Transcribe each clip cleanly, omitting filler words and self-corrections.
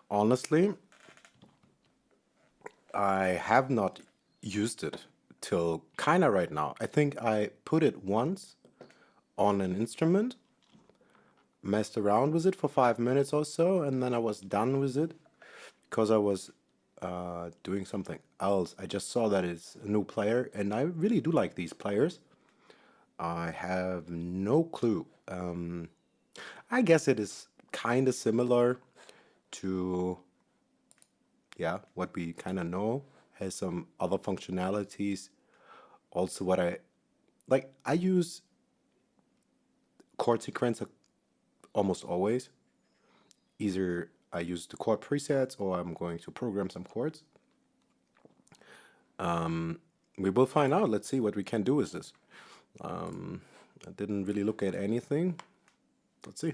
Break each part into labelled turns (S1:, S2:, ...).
S1: Honestly, I have not used it till kinda right now. I think I put it once on an instrument, messed around with it for 5 minutes or so, and then I was done with it because I was doing something else. I just saw that it's a new player, and I really do like these players. I have no clue. I guess it is kind of similar to, yeah, what we kind of know. Has some other functionalities. Also, what I like, I use chord sequencer almost always. Either I use the chord presets or I'm going to program some chords. We will find out. Let's see what we can do with this. I didn't really look at anything. Let's see.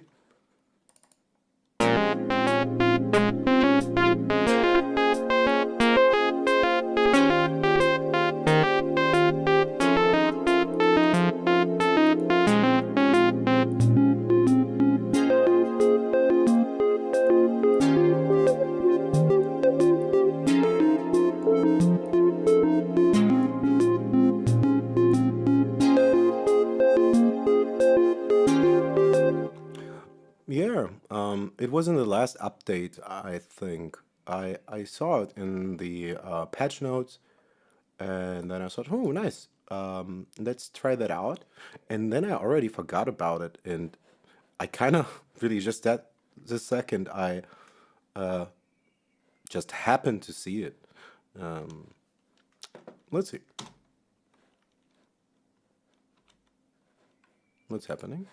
S1: Yeah, it was in the last update, I think. I saw it in the patch notes, and then I thought, oh, nice. Let's try that out. And then I already forgot about it, and I kind of really just that this second I just happened to see it. Let's see what's happening.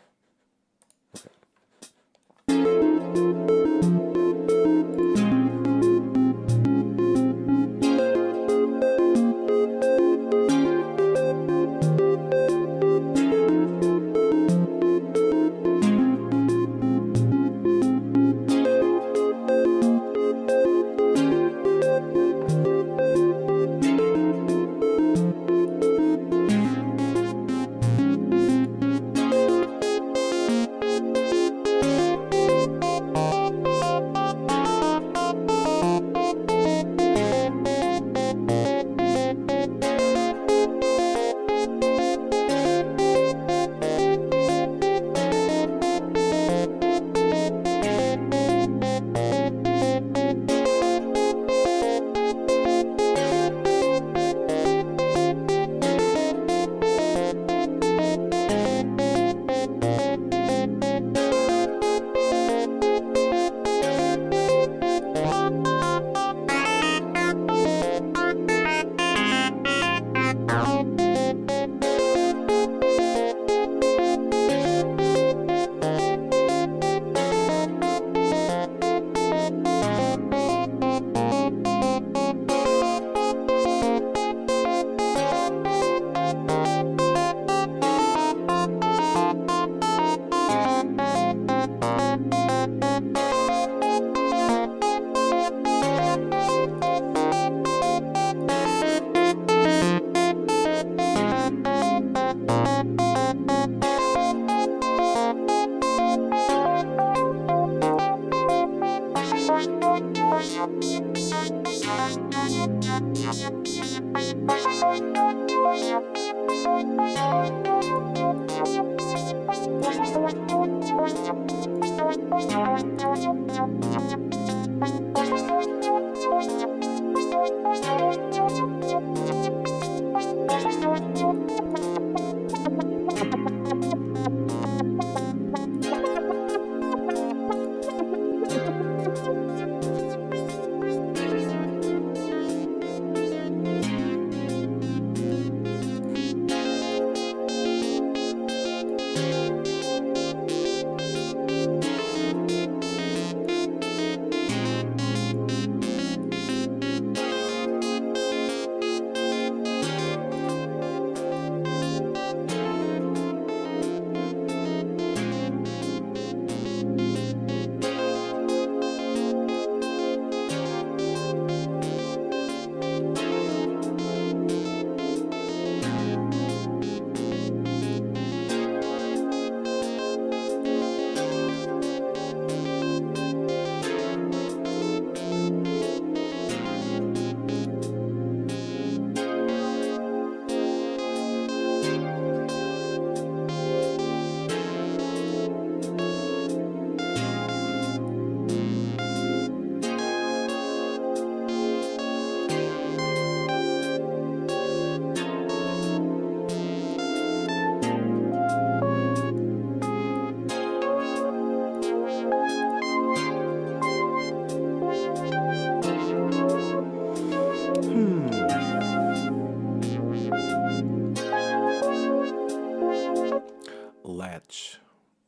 S1: latch.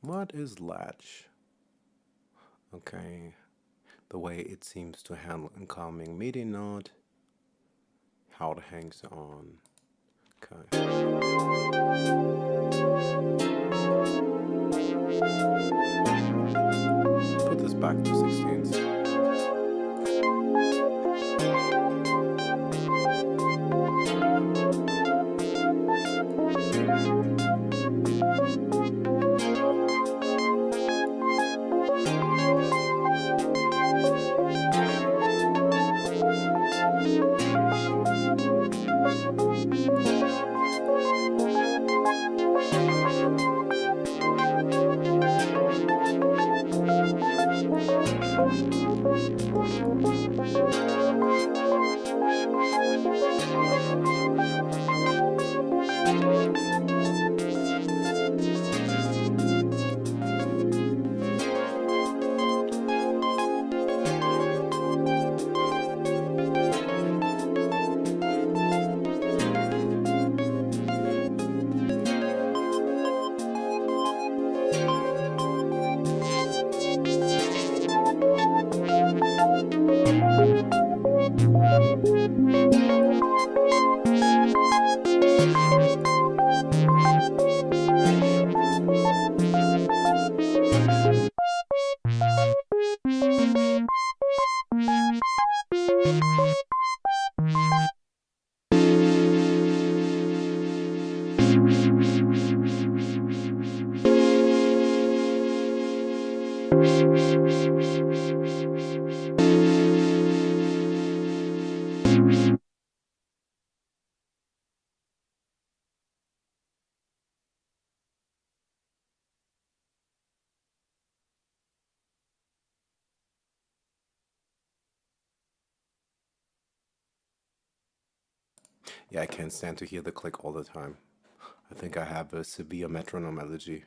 S1: What is latch? Okay, the way it seems to handle incoming MIDI note, how it hangs on. Okay. Put this back to 16ths. Yeah, I can't stand to hear the click all the time. I think I have a severe metronome allergy.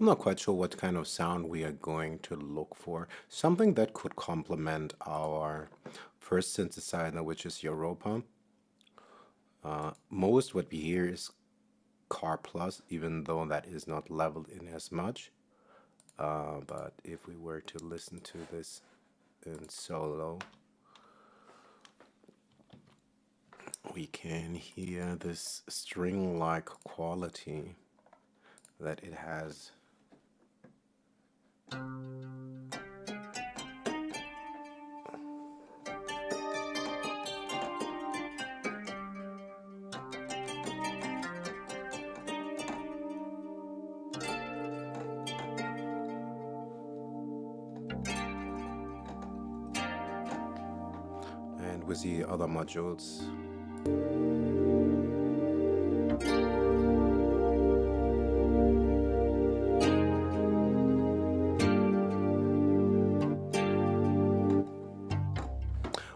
S1: I'm not quite sure what kind of sound we are going to look for. Something that could complement our first synthesizer, which is Europa. Most what we hear is Car Plus, even though that is not leveled in as much. But if we were to listen to this in solo, we can hear this string-like quality that it has. And with the other modules,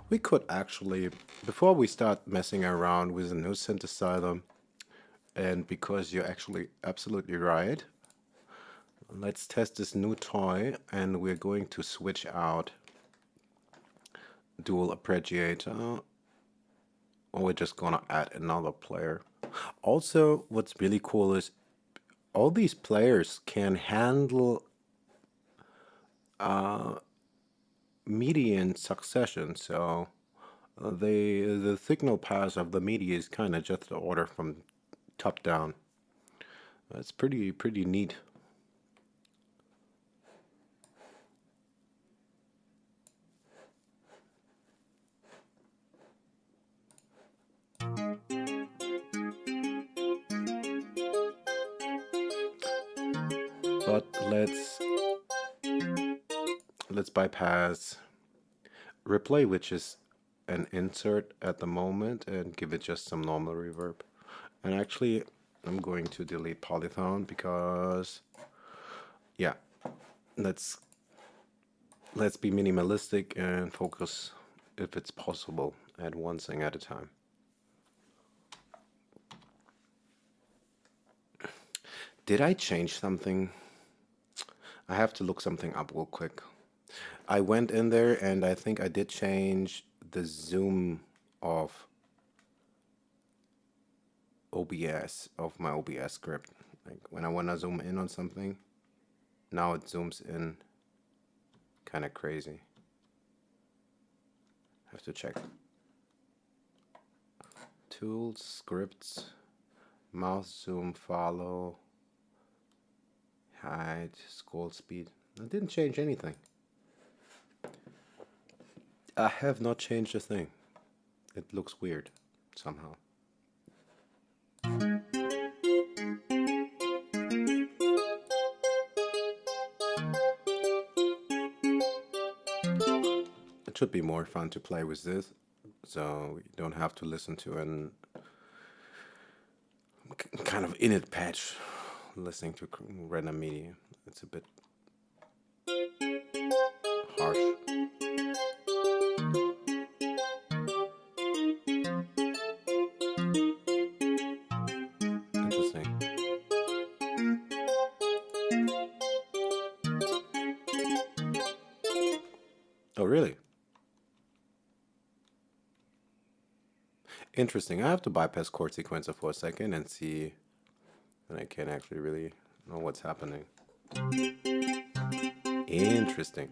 S1: we could actually, before we start messing around with a new synthesizer, and because you're actually absolutely right, let's test this new toy, and we're going to switch out dual arpeggiator, or we're just gonna add another player. Also, what's really cool is all these players can handle MIDI in succession, so the signal path of the MIDI is kind of just the order from top down. That's pretty neat. But let's bypass replay, which is an insert at the moment, and give it just some normal reverb. And actually, I'm going to delete polyphone because, yeah, let's be minimalistic and focus, if it's possible, at one thing at a time. Did I change something? I have to look something up real quick. I went in there and I think I did change the zoom of OBS, of my OBS script. Like when I want to zoom in on something, now it zooms in kind of crazy. Have to check. Tools, scripts, mouse zoom, follow, height, scroll speed. I didn't change anything. I have not changed a thing. It looks weird somehow. It should be more fun to play with this, so you don't have to listen to an kind of init patch listening to random media. It's a bit harsh. Interesting. Oh, really? Interesting. I have to bypass chord sequencer for a second and see, and I can actually really know what's happening. Interesting.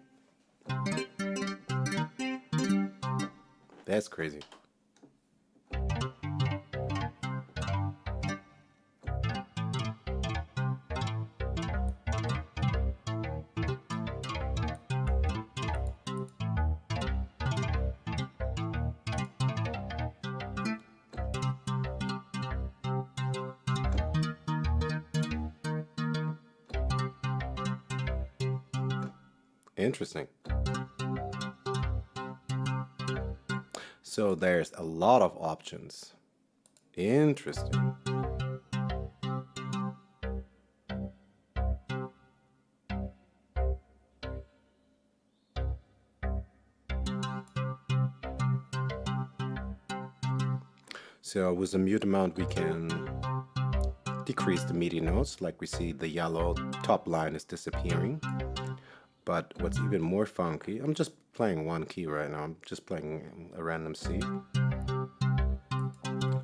S1: That's crazy. Interesting. So there's a lot of options. Interesting. So with the mute amount we can decrease the MIDI notes, like we see the yellow top line is disappearing. But what's even more funky, I'm just playing one key right now, I'm just playing a random C.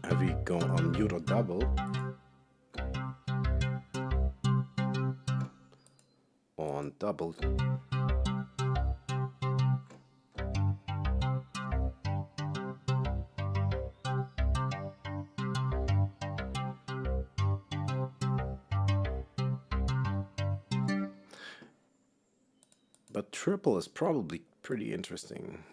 S1: If we go on mute or double, on double, but triple is probably pretty interesting.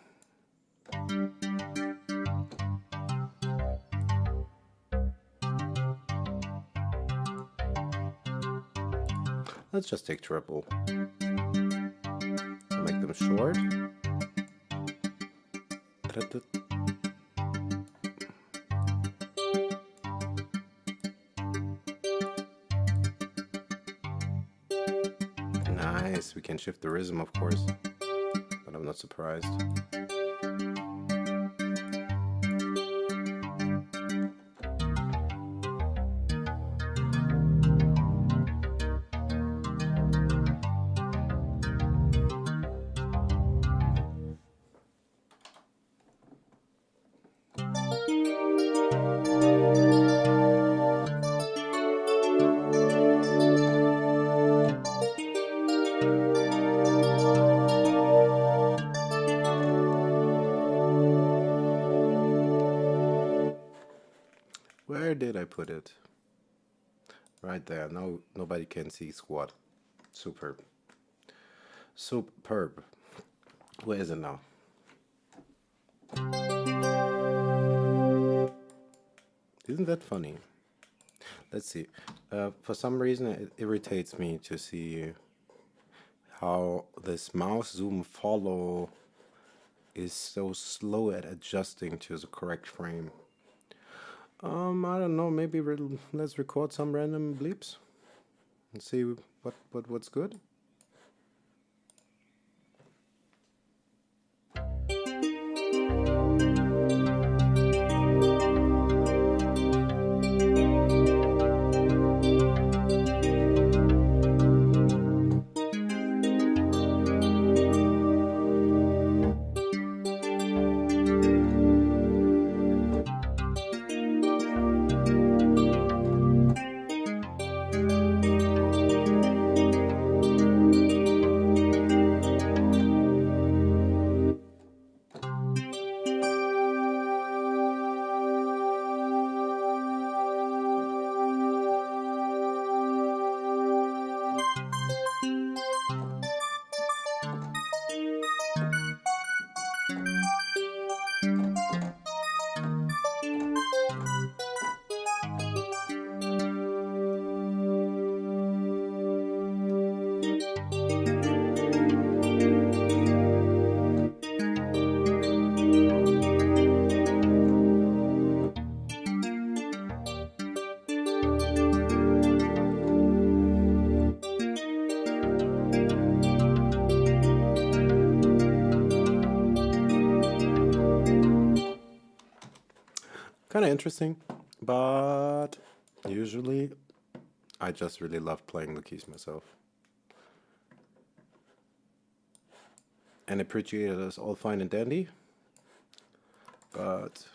S1: Let's just take triple. Make them short. Nice, we can shift the rhythm, of course, but I'm not surprised. Where did I put it? Right there. No, nobody can see squat. Superb. Superb. Where is it now? Isn't that funny? Let's see. For some reason it irritates me to see how this mouse zoom follow is so slow at adjusting to the correct frame. I don't know, maybe let's record some random bleeps and see what's good. Kind of interesting, but usually I just really love playing the keys myself. And appreciate it as all fine and dandy, but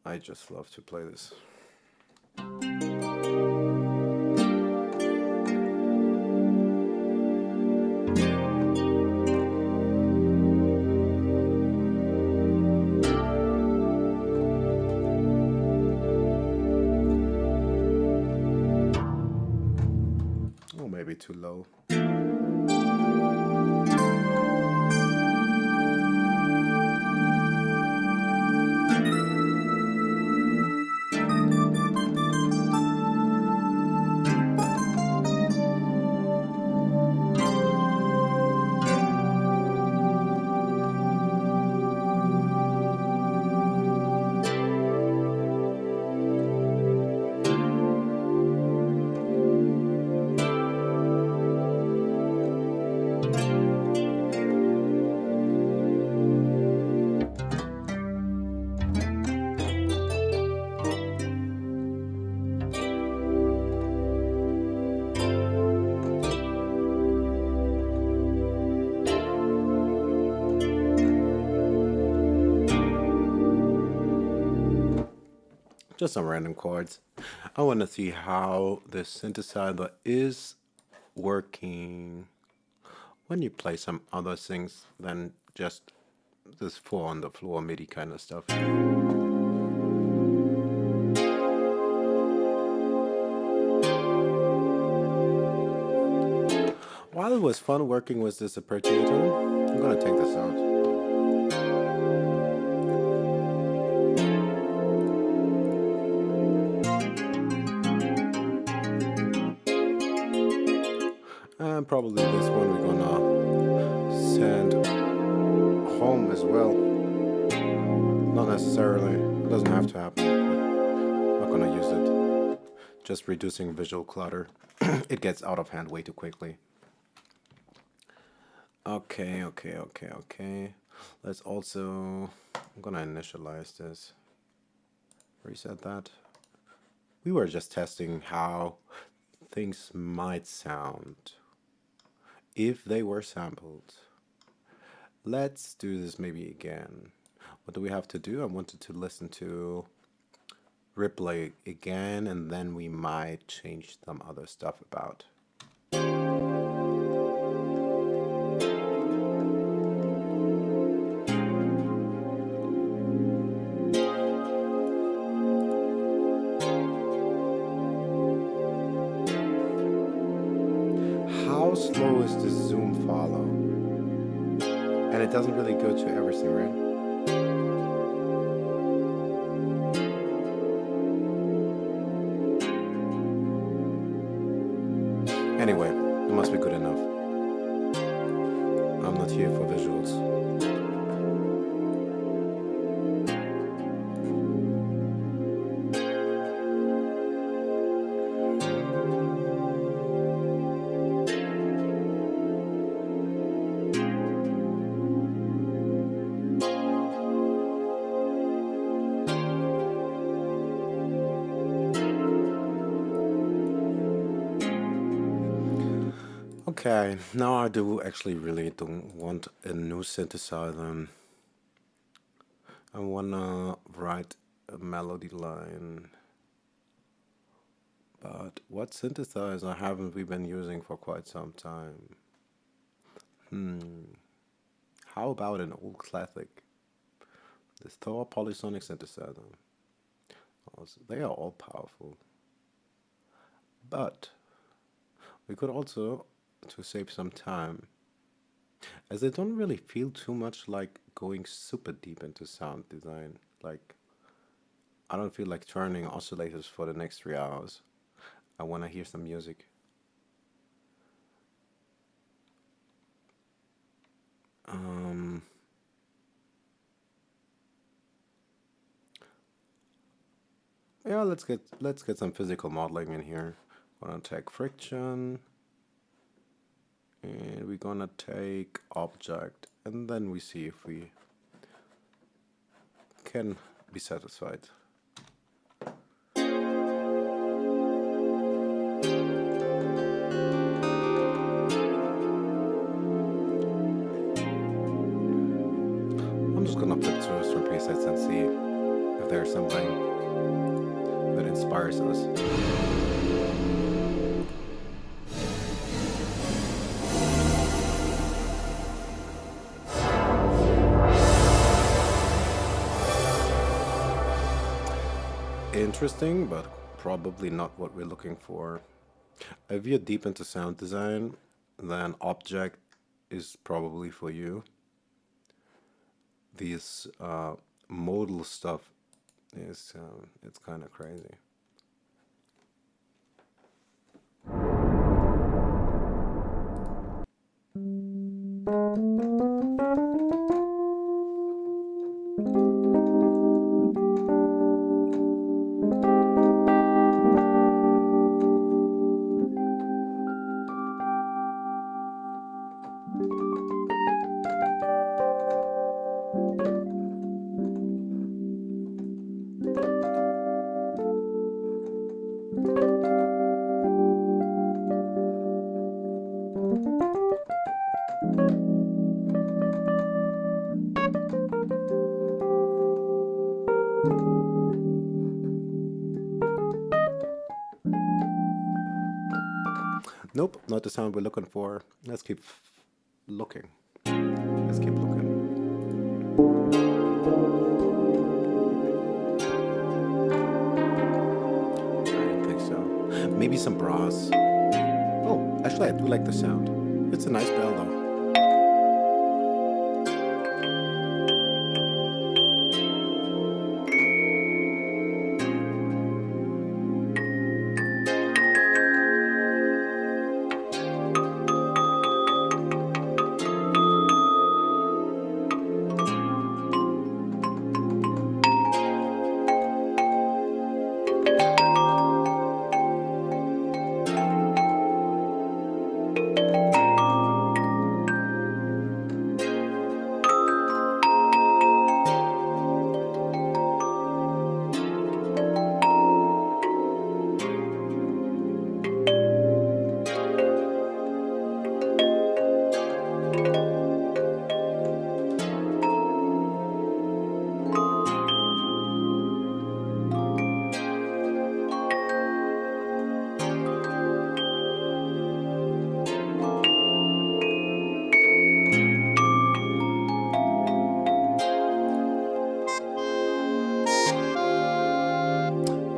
S1: I just love to play this. Oh, maybe too low. just some random chords. I want to see how the synthesizer is working when you play some other things than just this four on the floor MIDI kind of stuff. While it was fun working with this arpeggiator, I'm gonna take this out. And probably this one we're gonna send home as well. Not necessarily, it doesn't have to happen, but I'm not gonna use it. Just reducing visual clutter. It gets out of hand way too quickly. Okay. Let's also, I'm gonna initialize this. Reset that. We were just testing how things might sound if they were sampled. Let's do this maybe again. What do we have to do? I wanted to listen to replay again, and then we might change some other stuff about. How slow is the zoom follow? And it doesn't really go to everything, right? Anyway, it must be good enough. I'm not here for visuals. Okay, now I do actually really don't want a new synthesizer. I wanna write a melody line. But what synthesizer haven't we been using for quite some time? How about an old classic? The Thor Polysonic synthesizer. They are all powerful. But we could also, to save some time, as I don't really feel too much like going super deep into sound design. Like, I don't feel like turning oscillators for the next 3 hours. I want to hear some music. Yeah, let's get some physical modeling in here. We're gonna take friction, and we're gonna take object, and then we see if we can be satisfied. I'm just gonna flip through some presets and see if there's something that inspires us. Interesting, but probably not what we're looking for. If you're deep into sound design, then object is probably for you. These modal stuff is it's kind of crazy. Nope, not the sound we're looking for. Let's keep looking. Let's keep looking. I don't think so. Maybe some brass. Oh, actually I do like the sound. It's a nice bell though.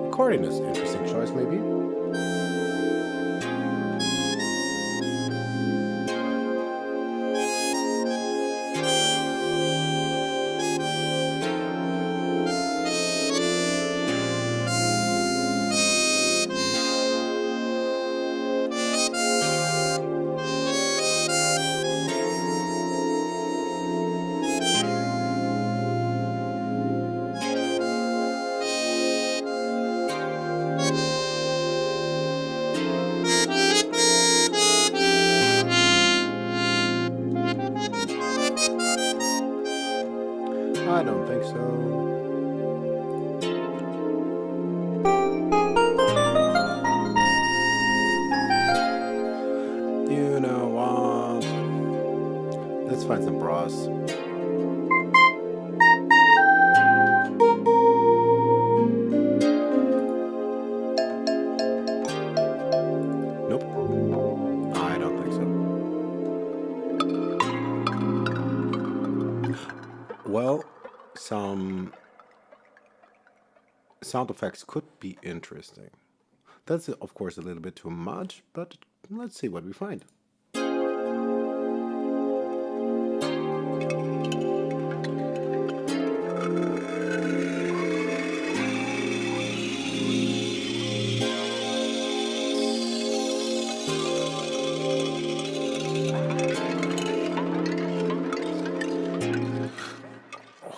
S1: Accordion is an interesting choice, maybe. I don't think so. You know what? Let's find some brass. Nope. I don't think so. Well, some sound effects could be interesting. That's of course a little bit too much, but let's see what we find.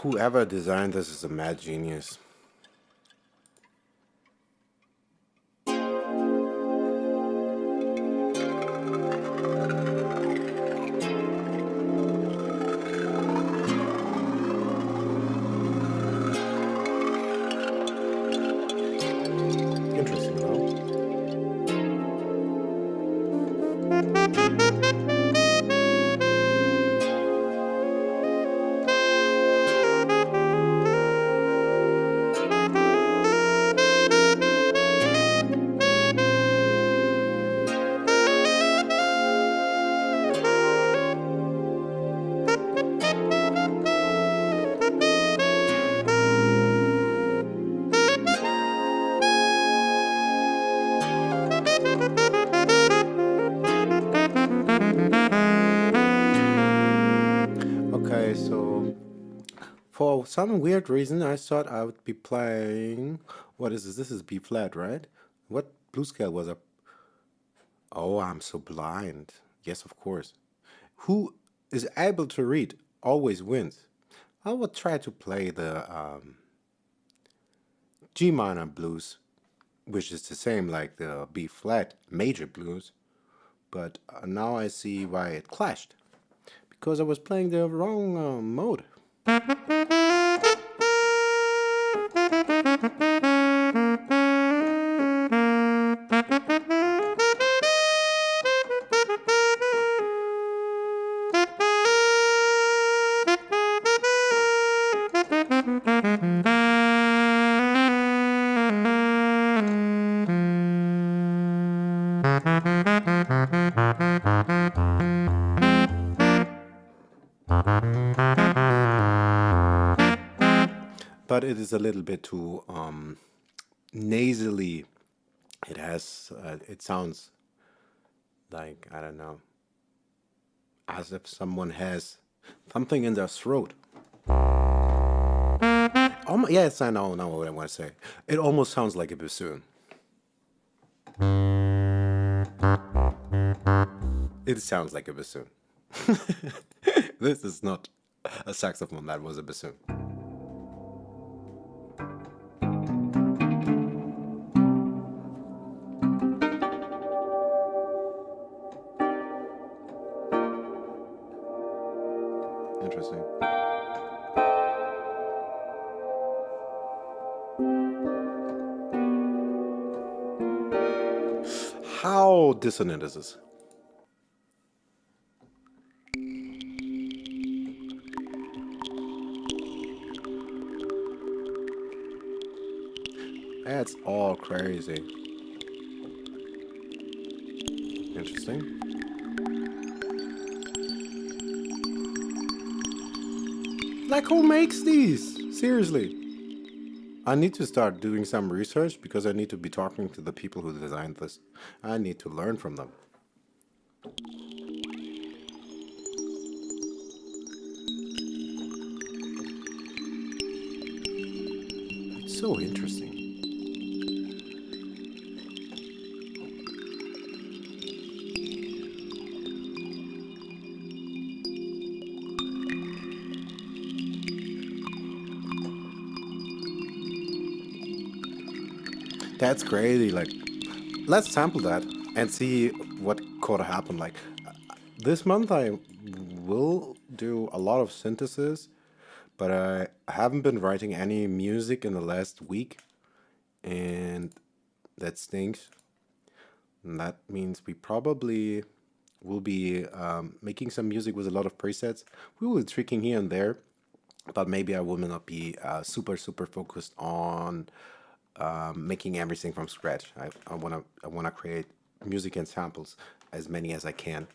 S1: Whoever designed this is a mad genius. Interesting, though. Okay, so for some weird reason, I thought I would be playing. What is this? This is B flat, right? What blues scale was up? Oh, I'm so blind. Yes, of course. Who is able to read always wins. I will try to play the G minor blues, which is the same like the B flat major blues, but now I see why it clashed. Because I was playing the wrong mode. But it is a little bit too nasally. It sounds like, I don't know, as if someone has something in their throat. Yes, I know what I want to say. It almost sounds like a bassoon. It sounds like a bassoon. This is not a saxophone, that was a bassoon. Interesting. How dissonant is this? That's all crazy. Interesting. Like, who makes these? Seriously. I need to start doing some research because I need to be talking to the people who designed this. I need to learn from them. It's so interesting. That's crazy. Like, let's sample that and see what could happen. Like, this month I will do a lot of synthesis, but I haven't been writing any music in the last week, and that stinks. And that means we probably will be making some music with a lot of presets. We will be tweaking here and there, but maybe I will not be super focused on making everything from scratch. I wanna create music and samples, as many as I can,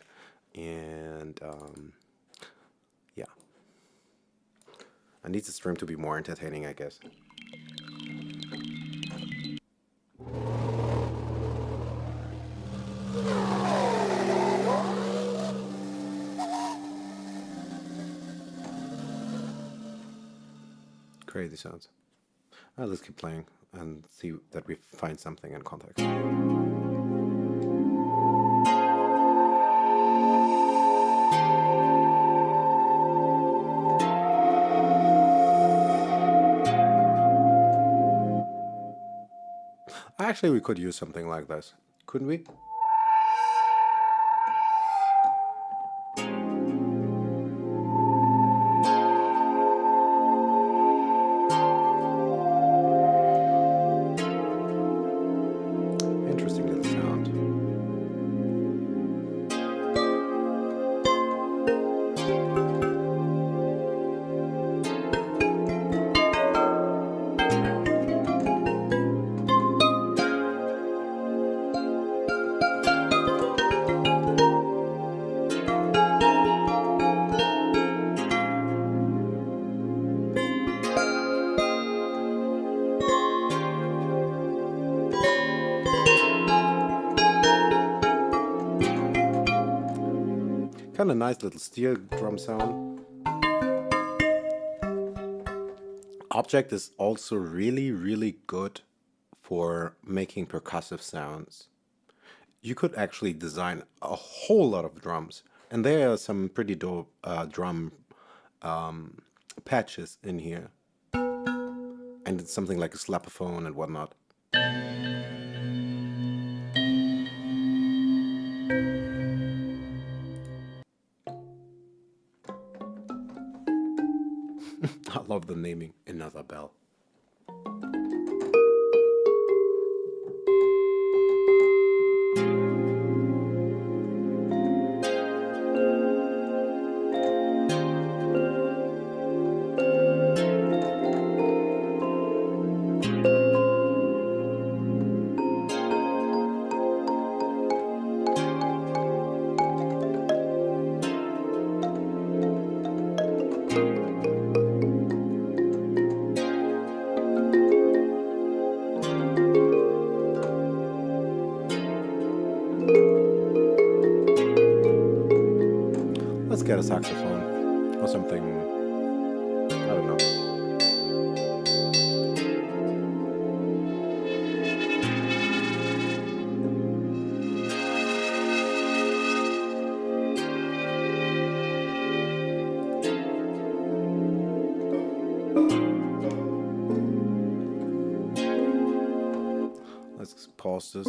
S1: and yeah, I need the stream to be more entertaining, I guess. Crazy sounds. Let's keep playing and see that we find something in context. Actually, we could use something like this, couldn't we? Interesting little sound. Kind of nice little steel drum sound. Object is also really good for making percussive sounds. You could actually design a whole lot of drums, and there are some pretty dope drum patches in here, and it's something like a slapophone and whatnot. I love the naming. Another bell. saxophone or something. I don't know. Let's pause this.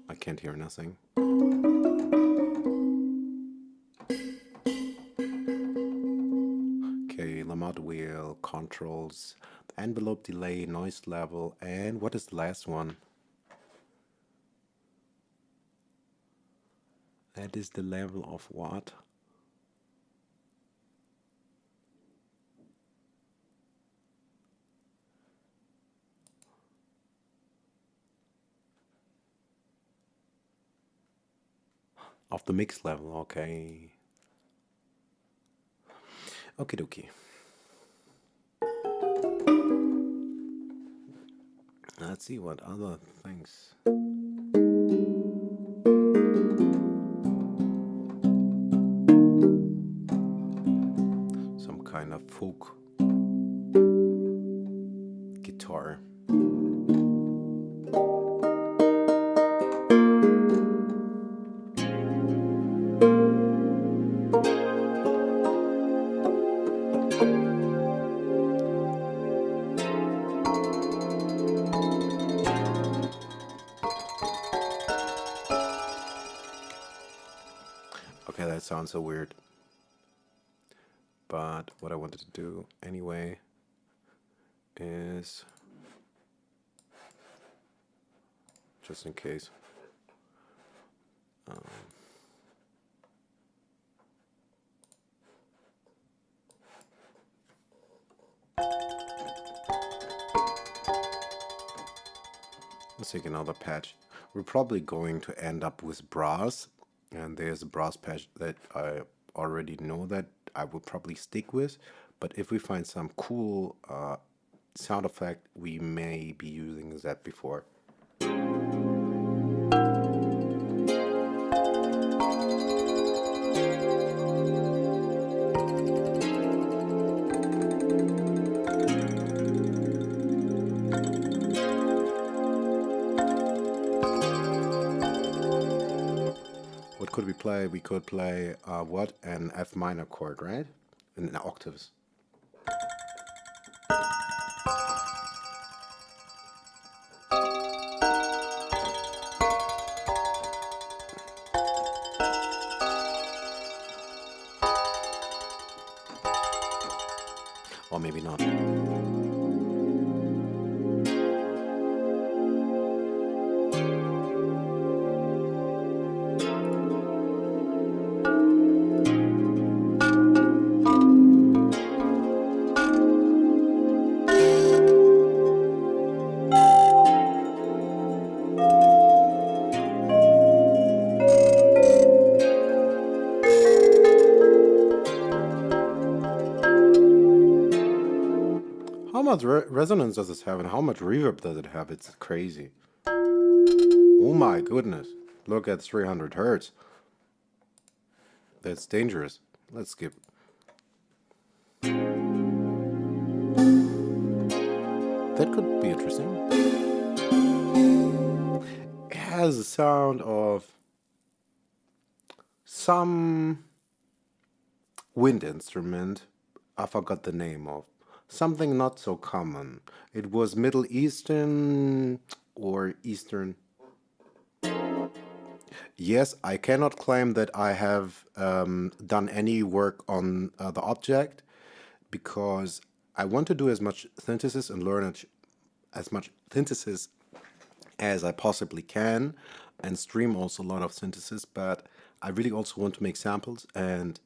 S1: I can't hear nothing. Okay, Lamont wheel, controls, envelope delay, noise level, and what is the last one? That is the level of what? Of the mix level, okay. Okie dokie. Let's see what other things. Some kind of folk guitar. Okay, that sounds so weird. But what I wanted to do anyway is, just in case, let's take another patch. We're probably going to end up with brass, and there's a brass patch that I already know that I will probably stick with, but if we find some cool sound effect, we may be using that before. What could we play? We could play what? An F minor chord, right? In octaves. Or maybe not. How much resonance does this have and how much reverb does it have? It's crazy. Oh my goodness. Look at 300 hertz. That's dangerous. Let's skip. That could be interesting. It has a sound of some wind instrument. I forgot the name of. Something not so common. It was Middle Eastern or Eastern. Yes, I cannot claim that I have done any work on the object because I want to do as much synthesis and learn as much synthesis as I possibly can and stream also a lot of synthesis, but I really also want to make samples and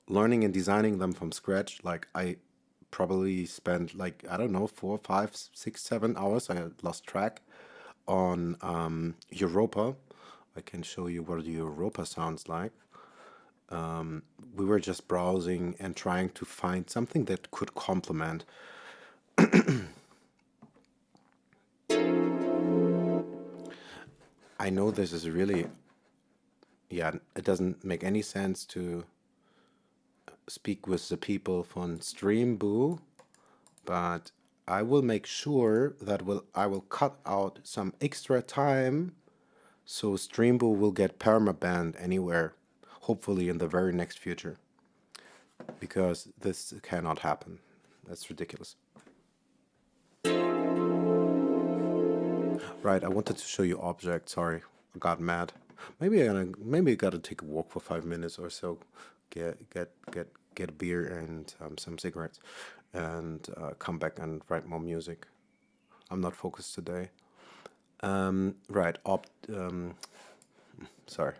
S1: learning and designing them from scratch. Like I probably spent like, I don't know, 4, 5, 6, 7 hours, I lost track, on Europa. I can show you what the Europa sounds like. We were just browsing and trying to find something that could complement. I know this is really, yeah, it doesn't make any sense to speak with the people from Streamboo, but I will make sure that I will cut out some extra time so Streamboo will get permabanned anywhere, hopefully in the very next future, because this cannot happen. That's ridiculous. Right, I wanted to show you objects. Sorry, I got mad. Maybe I gotta take a walk for 5 minutes or so, get a beer and some cigarettes, and come back and write more music. I'm not focused today. Right, sorry,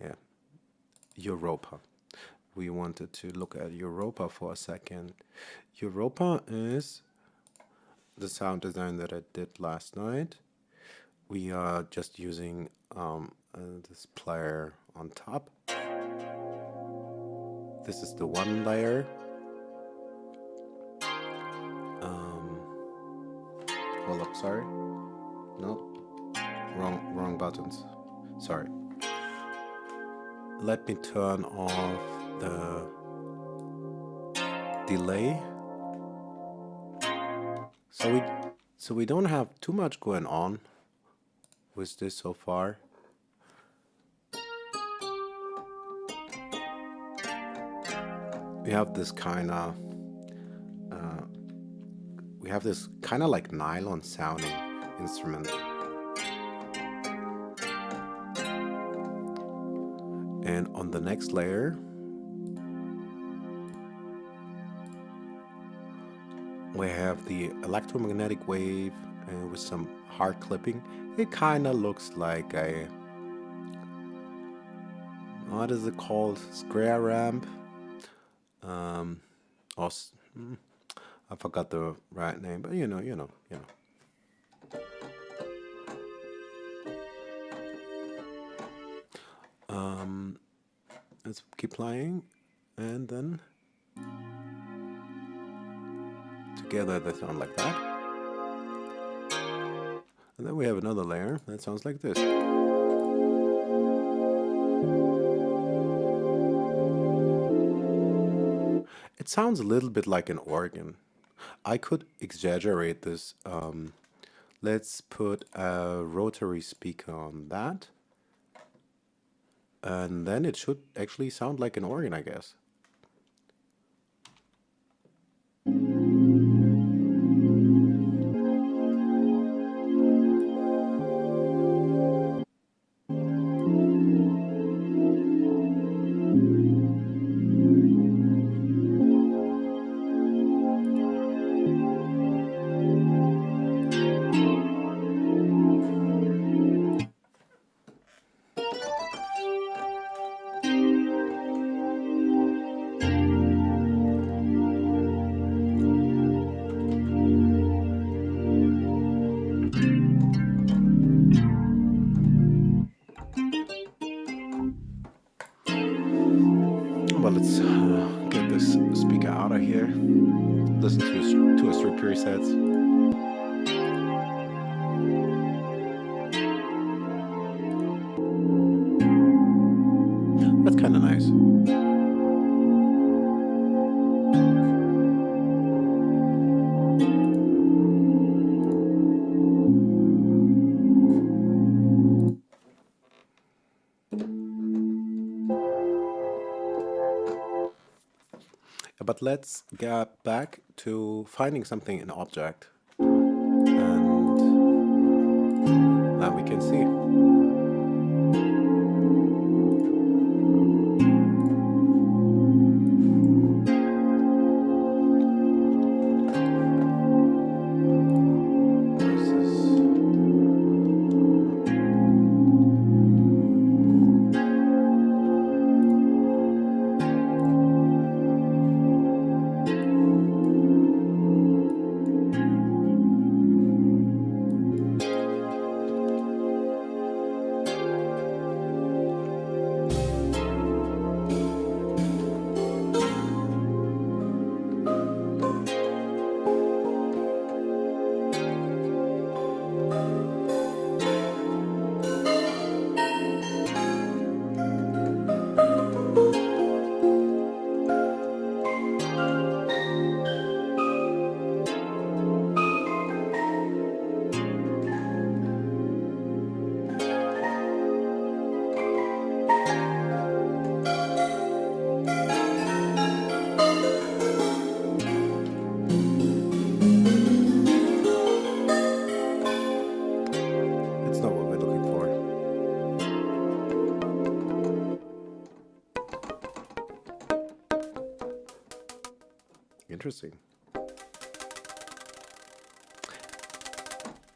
S1: yeah, Europa. We wanted to look at Europa for a second. Europa is the sound design that I did last night. We are just using this player on top. This is the one layer. Hold up, sorry. No, wrong buttons. Sorry. Let me turn off the delay. So we don't have too much going on with this so far. We have this kind of like nylon sounding instrument. And on the next layer, we have the electromagnetic wave with some hard clipping. It kind of looks like a, what is it called? Square ramp? I forgot the right name, but you know. Let's keep playing, and then together they sound like that. And then we have another layer that sounds like this. It sounds a little bit like an organ. I could exaggerate this. Let's put a rotary speaker on that. And then it should actually sound like an organ, I guess. Well, let's get this speaker out of here. Listen to a strip presets. That's kind of nice. But let's get back to finding something in object, and now we can see. Interesting.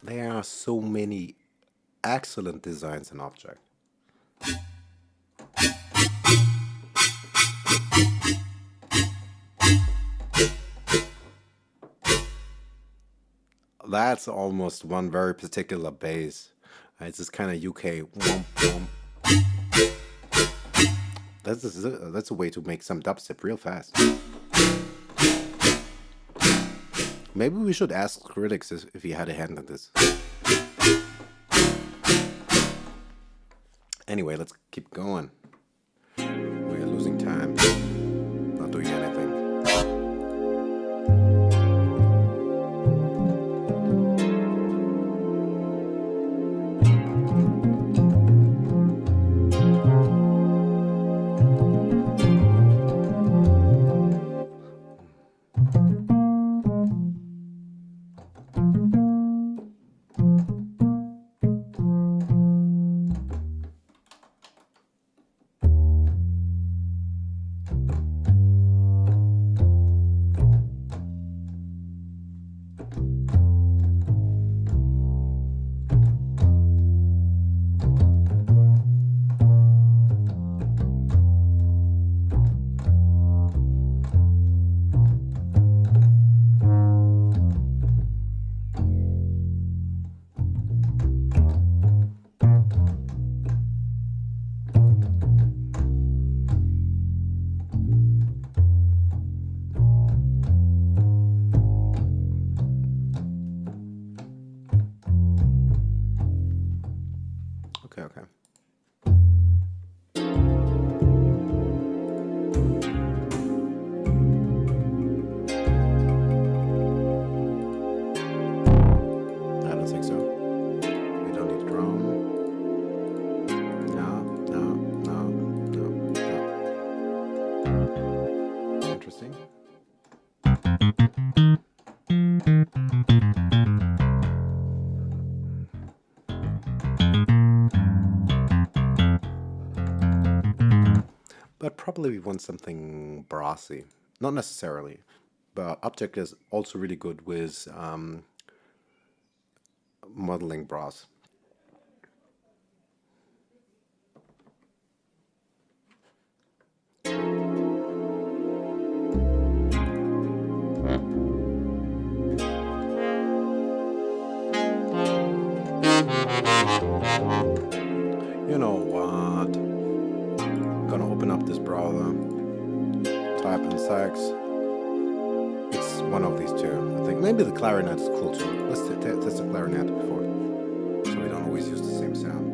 S1: There are so many excellent designs in Object. That's almost one very particular bass. It's this kind of UK womp womp. That's a way to make some dubstep real fast. Maybe we should ask critics if he had a hand in this. Anyway, let's keep going. We're losing time, not doing anything. Okay. I don't think so. We don't need drum. No. Interesting. But probably we want something brassy. Not necessarily, but Object is also really good with modeling brass. You know what? I'm gonna open up this browser, type in sax. It's one of these two. I think maybe the clarinet is cool too. Let's test the clarinet before, so we don't always use the same sound.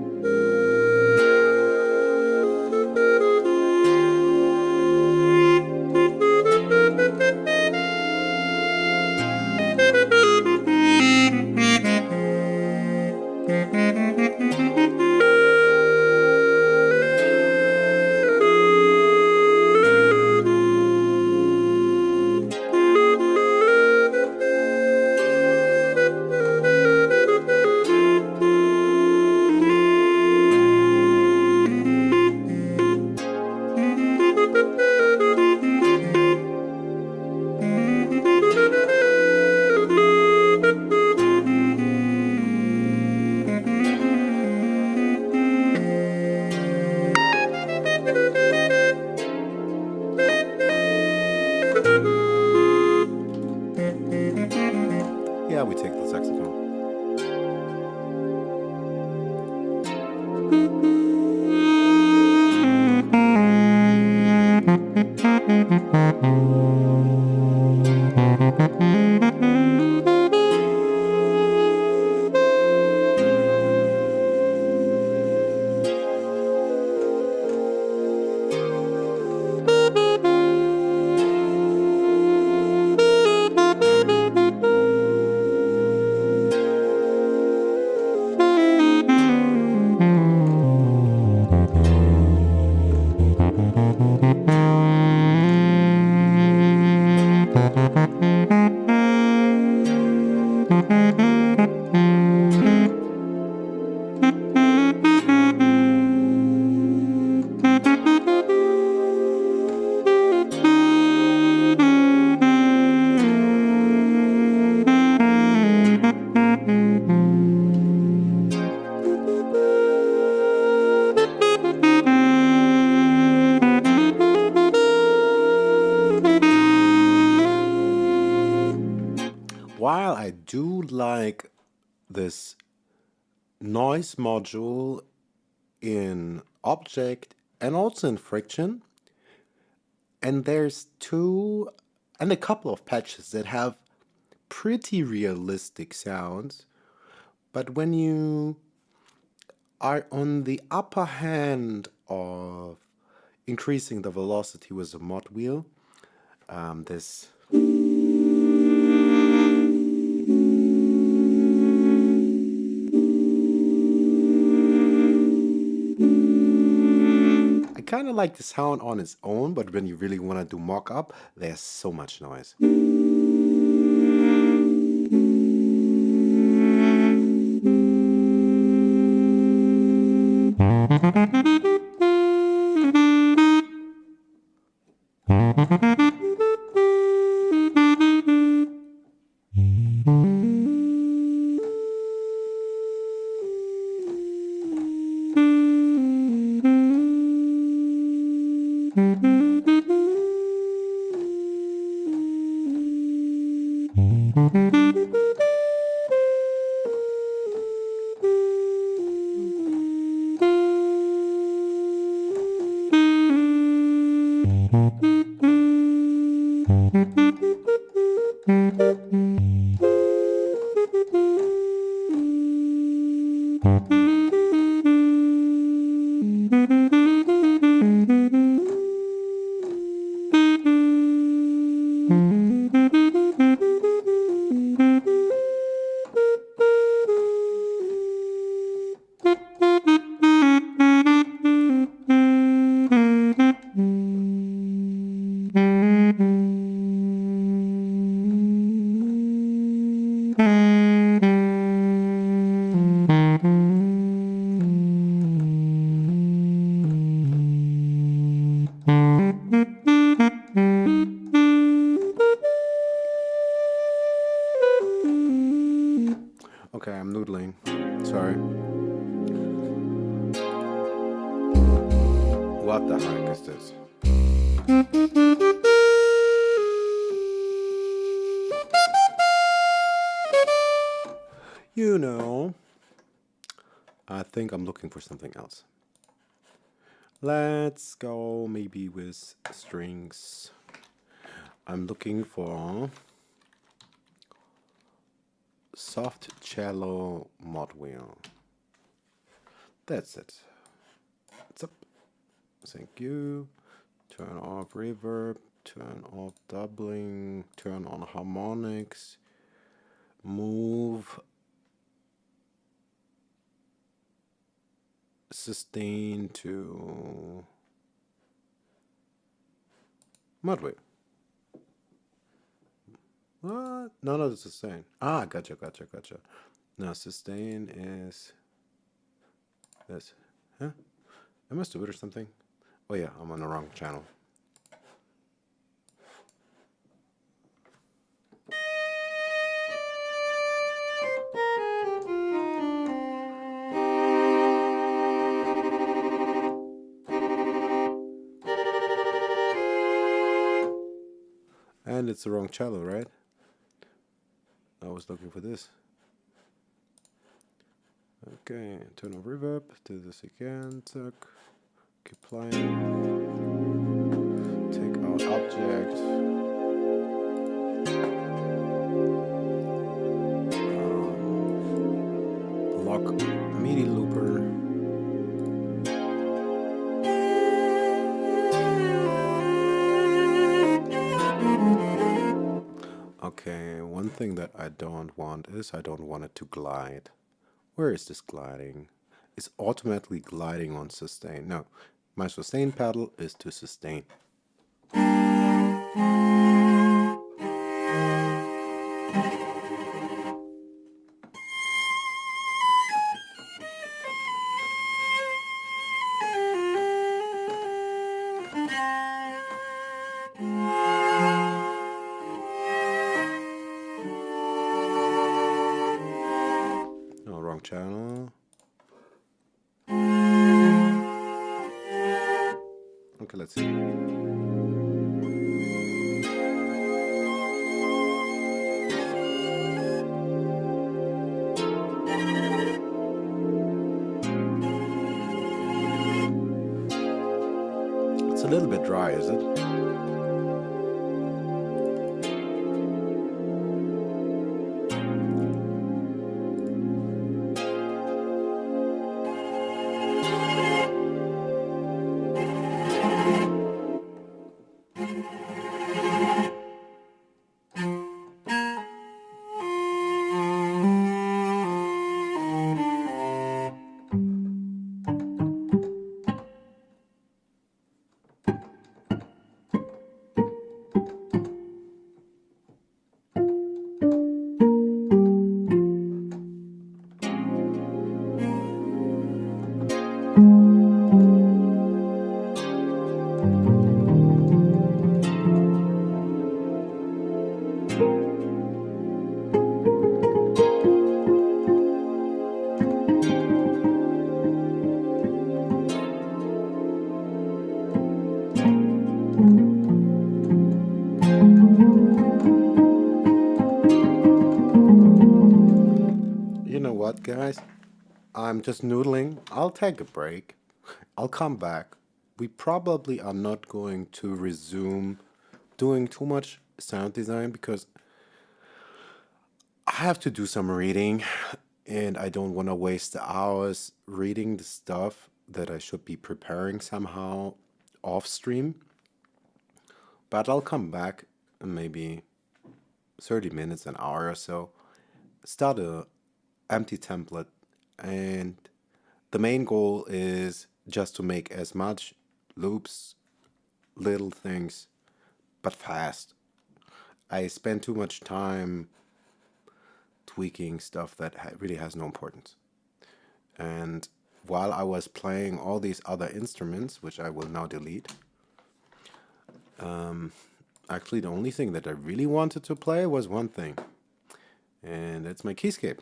S1: while I do like this noise module in object and also in friction, and there's two and a couple of patches that have pretty realistic sounds, but when you are on the upper hand of increasing the velocity with the mod wheel, this I kind of like the sound on its own, but when you really want to do mock-up, there's so much noise. Okay, I'm noodling. Sorry. What the heck is this? You know, I think I'm looking for something else. Let's go maybe with strings. I'm looking for soft cello mod wheel. That's it. It's up. Thank you. Turn off reverb, turn off doubling, turn on harmonics, move sustain to mod wheel. What? No, no, the sustain. Ah, gotcha. Now sustain is this. Huh? Am I stupid or something? Oh yeah, I'm on the wrong channel. And it's the wrong cello, right? I was looking for this. Okay, turn on reverb, do this again, tuck, keep playing, take out object, lock MIDI looper, okay, one thing that I don't want is I don't want it to glide. Where is this gliding? It's automatically gliding on sustain. No, my sustain pedal is to sustain. Oh, wrong channel. Okay, let's see. dry, is it? You know what, guys? I'm just noodling. I'll take a break. I'll come back. We probably are not going to resume doing too much sound design because I have to do some reading and I don't want to waste the hours reading the stuff that I should be preparing somehow off stream. But I'll come back in maybe 30 minutes, an hour or so, start a empty template, and the main goal is just to make as much loops, little things, but fast. I spend too much time tweaking stuff that really has no importance. And while I was playing all these other instruments, which I will now delete, actually the only thing that I really wanted to play was one thing, and it's my keyscape.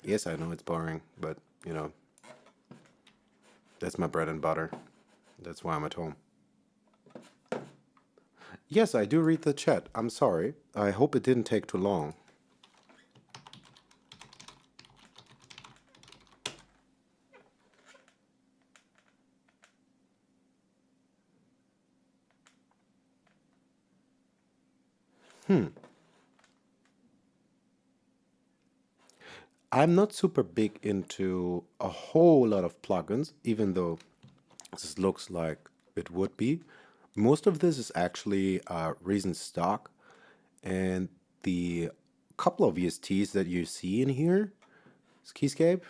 S1: Yes, I know it's boring, but you know, that's my bread and butter. That's why I'm at home. Yes, I do read the chat. I'm sorry. I hope it didn't take too long. I'm not super big into a whole lot of plugins, even though this looks like it would be. Most of this is actually recent stock, and the couple of VSTs that you see in here is Keyscape,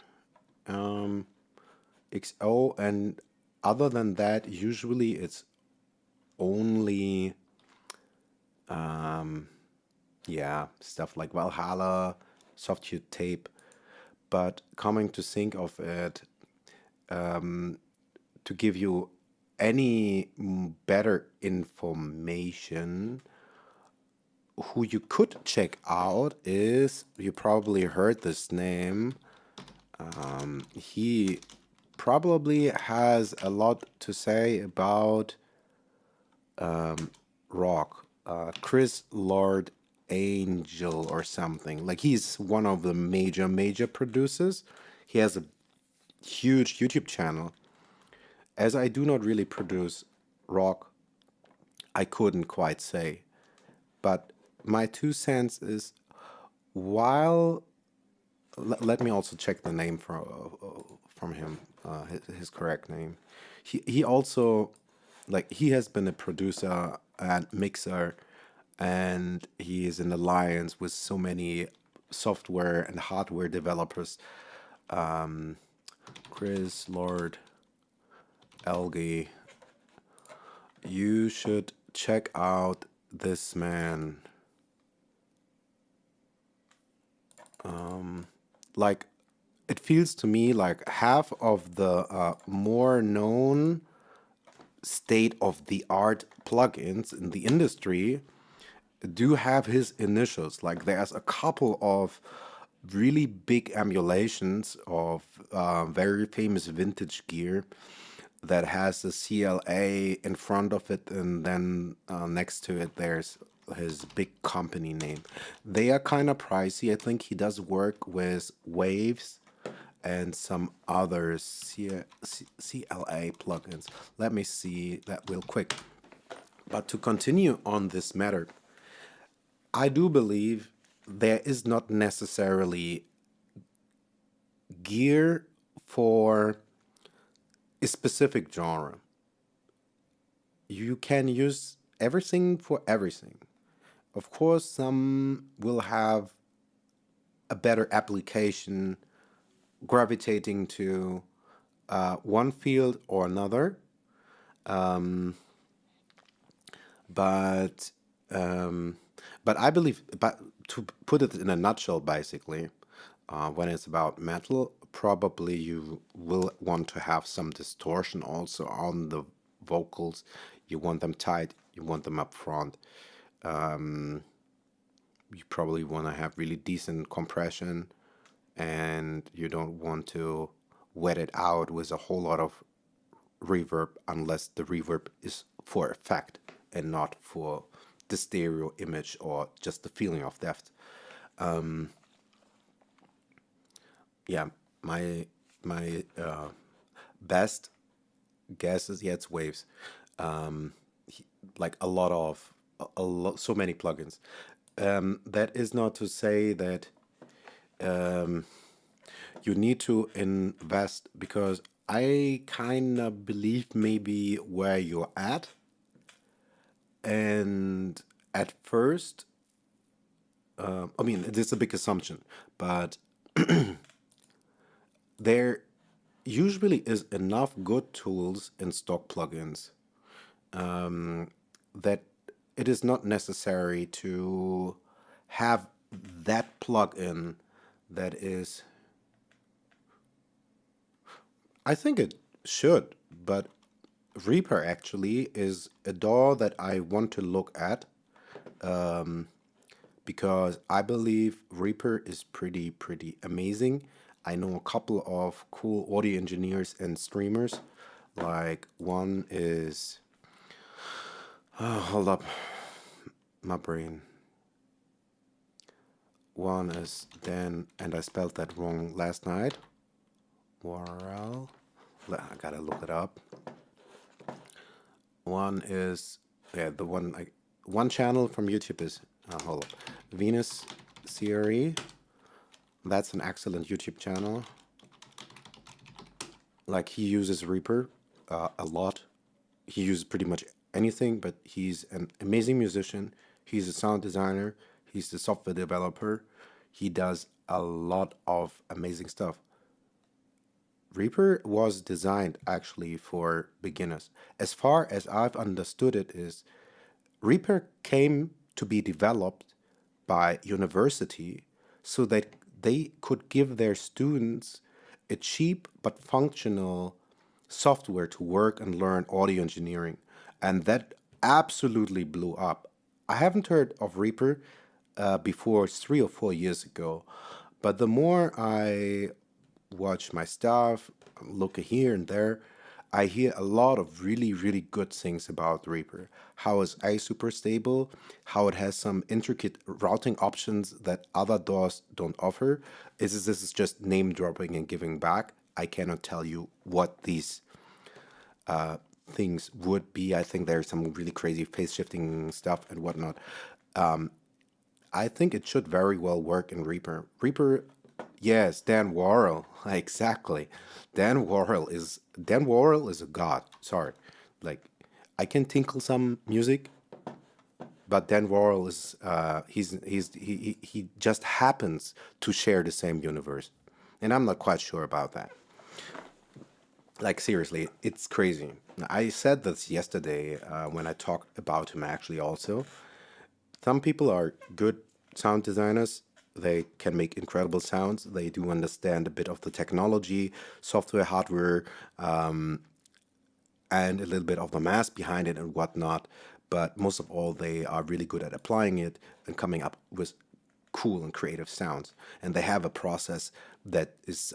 S1: XO, and other than that, usually it's only yeah, stuff like Valhalla, Softube Tape. But coming to think of it, to give you any better information, who you could check out is, you probably heard this name. He probably has a lot to say about rock. Chris Lord Angel or something. Like, he's one of the major producers. He has a huge YouTube channel. As I do not really produce rock, I couldn't quite say. But my 2 cents is, while let me also check the name from him, his correct name. He also, like, he has been a producer and mixer, and he is in alliance with so many software and hardware developers. Chris Lord Algae, you should check out this man. Like, it feels to me like half of the more known state-of-the-art plugins in the industry do have his initials. Like, there's a couple of really big emulations of very famous vintage gear that has the CLA in front of it, and then next to it there's his big company name. They are kind of pricey. I think he does work with Waves and some other CLA plugins. Let me see that real quick. But to continue on this matter, I do believe there is not necessarily gear for a specific genre. You can use everything for everything. Of course, some will have a better application gravitating to one field or another. But but I believe, but to put it in a nutshell, basically, when it's about metal, probably you will want to have some distortion also on the vocals. You want them tight, you want them up front. You probably want to have really decent compression, and you don't want to wet it out with a whole lot of reverb unless the reverb is for effect and not for the stereo image or just the feeling of depth. Yeah, my best guess is, yeah, it's Waves. Like a lot of so many plugins. That is not to say that you need to invest, because I kind of believe maybe where you're at. And at first, I mean, it is a big assumption, but there usually is enough good tools in stock plugins that it is not necessary to have that plugin that is. I think it should, but Reaper actually is a DAW that I want to look at, because I believe Reaper is pretty amazing. I know a couple of cool audio engineers and streamers. Like one is, hold up, my brain. One is Dan, and I spelled that wrong last night. Warrell. I gotta look it up. One is, yeah, the one, one channel from YouTube is, hold up, Venus Siri. That's an excellent YouTube channel. Like, he uses Reaper a lot. He uses pretty much anything, but he's an amazing musician. He's a sound designer. He's the software developer. He does a lot of amazing stuff. Reaper was designed actually for beginners. As far as I've understood it, is Reaper came to be developed by university so that they could give their students a cheap but functional software to work and learn audio engineering. And that absolutely blew up. I haven't heard of Reaper before 3 or 4 years ago, but the more I watch my stuff, look here and there, I hear a lot of really good things about Reaper. How is A super stable, how it has some intricate routing options that other DAWs don't offer. This is just name dropping and giving back. I cannot tell you what these things would be. I think there's some really crazy phase shifting stuff and whatnot. I think it should very well work in Reaper. Reaper, yes, Dan Worrell, exactly. Dan Worrell is a god. Sorry, like, I can tinkle some music, but Dan Worrell is he just happens to share the same universe, and I'm not quite sure about that. Like, seriously, it's crazy. I said this yesterday when I talked about him actually also. Some people are good sound designers. They can make incredible sounds. They do understand a bit of the technology, software, hardware, and a little bit of the math behind it and whatnot. But most of all, they are really good at applying it and coming up with cool and creative sounds. And they have a process that is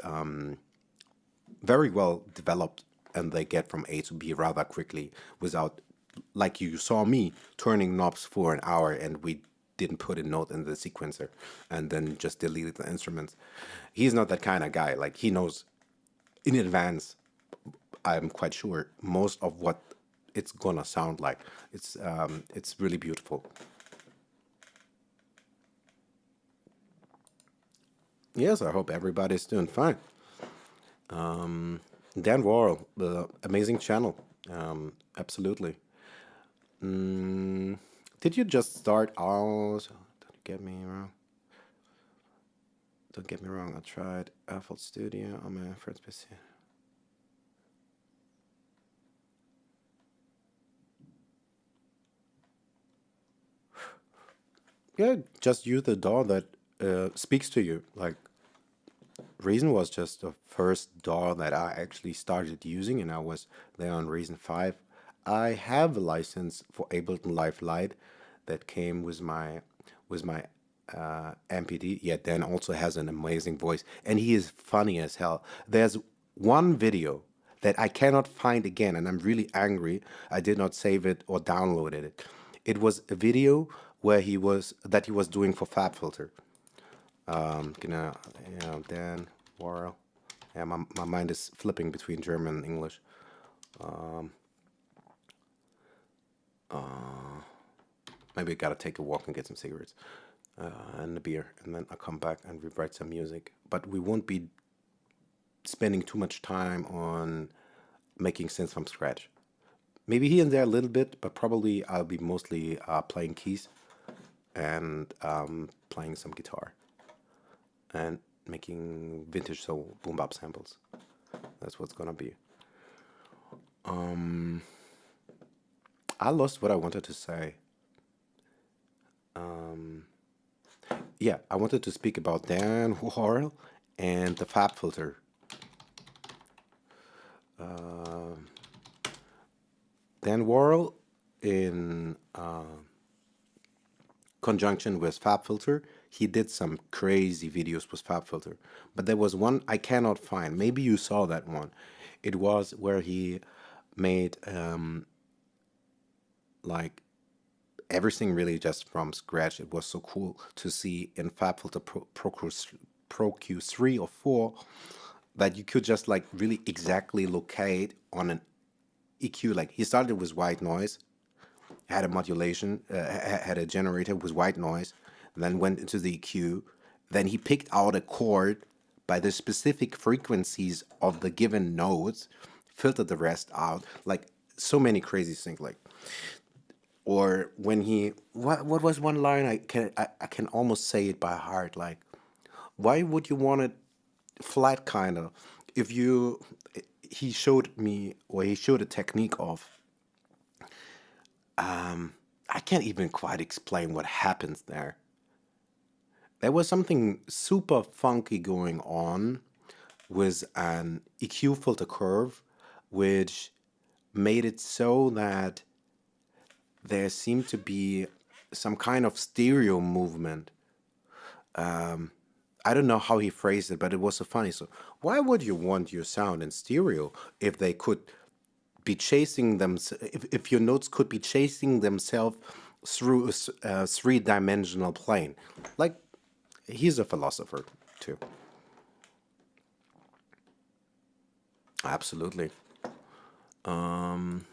S1: very well developed, and they get from A to B rather quickly without, like you saw me turning knobs for an hour, and we didn't put a note in the sequencer and then just deleted the instruments. He's not that kind of guy. Like, he knows in advance, I'm quite sure, most of what it's gonna sound like. It's really beautiful. Yes, I hope everybody's doing fine. Dan Worrell, the amazing channel. Absolutely. Did you just start out? Don't get me wrong. Don't get me wrong. I tried FL Studio on my first PC. Yeah, just use the DAW that speaks to you. Like, Reason was just the first DAW that I actually started using, and I was there on Reason 5. I have a license for Ableton Live Lite that came with my MPD. Yeah, Dan also has an amazing voice, and he is funny as hell. There's one video that I cannot find again, and I'm really angry. I did not save it or downloaded it. It was a video where he was doing for FabFilter. Genau, yeah, Dan Worrell. Yeah, my mind is flipping between German and English. Maybe I gotta take a walk and get some cigarettes and a beer, and then I'll come back and rewrite some music. But we won't be spending too much time on making synths from scratch. Maybe here and there a little bit, but probably I'll be mostly playing keys and playing some guitar and making vintage soul boom bap samples. That's what's gonna be. I lost what I wanted to say. Yeah, I wanted to speak about Dan Worrell and the Fab filter. Dan Worrell, in conjunction with FabFilter, he did some crazy videos with FabFilter. But there was one I cannot find. Maybe you saw that one. It was where he made like everything really just from scratch. It was so cool to see in FabFilter Pro Q3 or 4 that you could just like really exactly locate on an EQ. Like, he started with white noise, had a modulation, had a generator with white noise, then went into the EQ. Then he picked out a chord by the specific frequencies of the given notes, filtered the rest out. Like, so many crazy things. Like, or when he, what was one line? I can almost say it by heart. Like, why would you want it flat, kind of? If you, he showed me, or he showed a technique of, I can't even quite explain what happens there. There was something super funky going on with an EQ filter curve, which made it so that there seemed to be some kind of stereo movement. I don't know how he phrased it, but it was so funny. So why would you want your sound in stereo if they could be chasing them, if your notes could be chasing themselves through a three-dimensional plane? Like, he's a philosopher too. Absolutely. I'm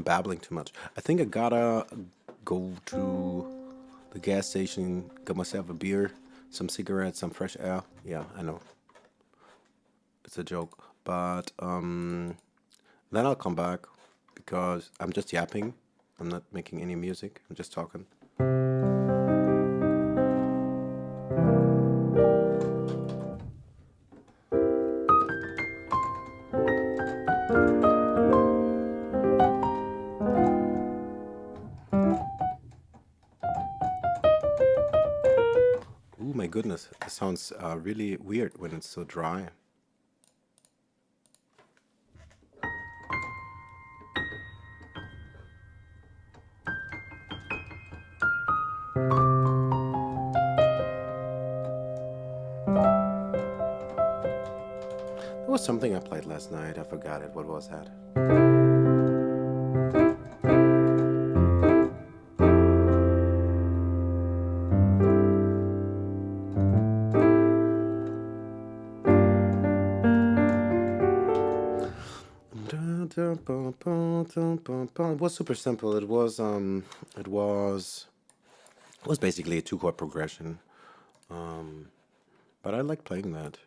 S1: babbling too much. I think I gotta go to the gas station, get myself a beer, some cigarettes, some fresh air. Yeah, I know. It's a joke. But then I'll come back, because I'm just yapping. I'm not making any music. I'm just talking. Oh my goodness, it sounds really weird when it's so dry. There was something I played last night. I forgot it. What was that? It was super simple. It was basically a two-chord progression. But I like playing that.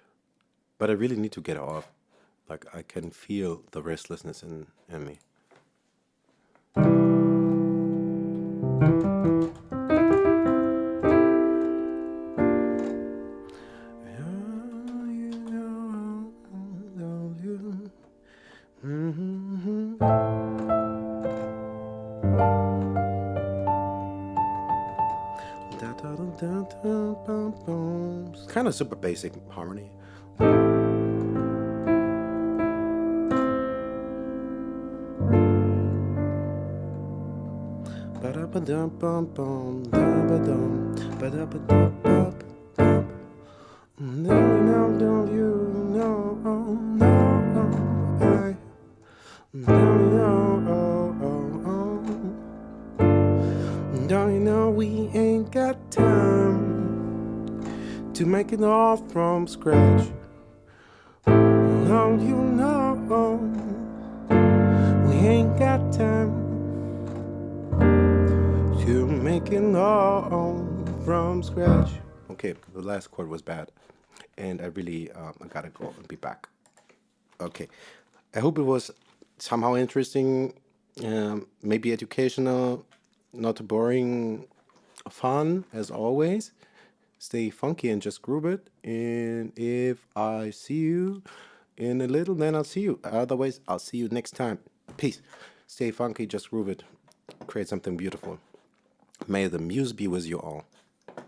S1: But I really need to get off. Like I can feel the restlessness in me. It's kind of super basic harmony. Don't you know we ain't got time to make it all from scratch? Don't you know we ain't got time to make it all from scratch? Okay, the last chord was bad, and I gotta go and be back. Okay, I hope it was somehow interesting, maybe educational, not boring, fun as always. Stay funky and just groove it. And if I see you in a little, then I'll see you. Otherwise, I'll see you next time. Peace. Stay funky, just groove it. Create something beautiful. May the muse be with you all.